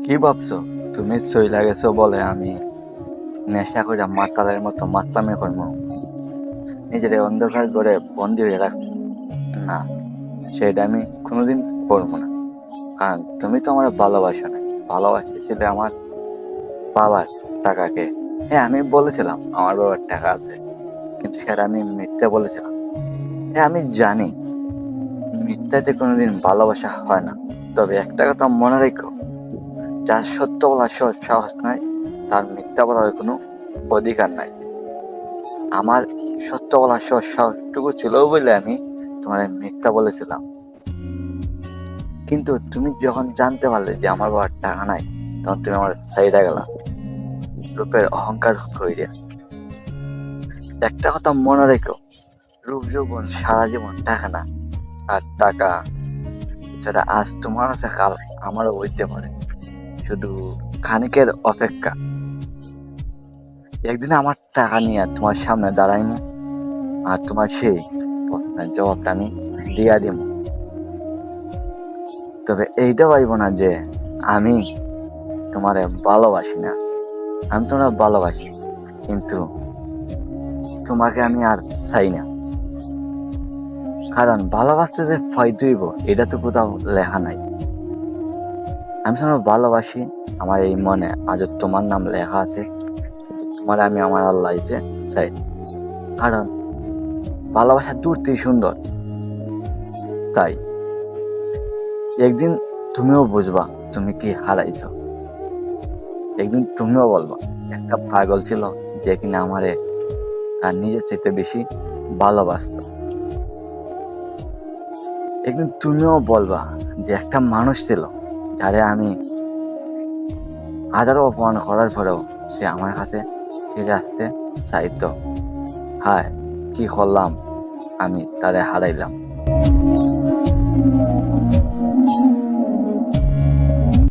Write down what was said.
কি ভাবছো? তুমি চইলা গেছো বলে আমি নেশা করে মাতালের মতো মাতলামি করবো, নিজের এই অন্ধকার ঘরে বন্দি হয়ে রাখবো? না, সেটা আমি কোনোদিন করবো না। কারণ তুমি তো আমার ভালোবাসো না, ভালোবাসেছিলে আমার বাবার টাকাকে। হ্যাঁ, আমি বলেছিলাম আমার বাবার টাকা আছে, কিন্তু সেটা আমি মিথ্যা বলেছিলাম। হ্যাঁ, আমি জানি মিথ্যাতে কোনোদিন ভালোবাসা হয় না। তবে একটা কথা মনে রেখো, যার সত্য বলার সাহস নাই, তার মিথ্যা বলার কোনো অধিকার নাই। আমার সত্য বলার সাহসটুকু ছিল বলে আমি তোমার মিথ্যা বলেছিলাম। কিন্তু তুমি যখন জানতে পারলে যে আমার বাবার টাকা নাই, তখন তুমি আমার সাইডে গেলা রূপের অহংকার কইরে। একটা কথা মনে রেখো, রূপ যৌবন সারা জীবন টাকা না। আর টাকা সেটা আজ তোমার আছে, কাল আমারও হইতে পারে, শুধু খানিকের অপেক্ষা। একদিন আমার টাকা নিয়ে তোমার সামনে দাঁড়াইনি, আর তোমার সেই প্রশ্নের জবাবটা আমি দিয়া দিব। তবে এইটা ভাইব না যে আমি তোমারে ভালোবাসি না। আমি তোমার ভালোবাসি, কিন্তু তোমাকে আমি আর চাই না। কারণ ভালোবাসতে যে ফায়দা হইব এটা তো কোথাও লেখা নাই। আমি তোমার ভালোবাসি, আমার এই মনে আজ তোমার নাম লেখা আছে, কিন্তু তোমার আমি আমার লাইফে চাই। কারণ ভালোবাসা দূরতেই সুন্দর। তাই একদিন তুমিও বুঝবা তুমি কি হারাইছো। একদিন তুমিও বলবা একটা পাগল ছিল যে কিনা আমারে আর নিজের চাইতে বেশি ভালোবাসতো। একদিন তুমিও বলবা যে একটা মানুষ ছিল যারে আমি হাজারো অপমান করার পরেও সে আমার কাছে ফিরে আসতে চাইতো। হায়, কি করলাম, আমি তারে হারাইলাম।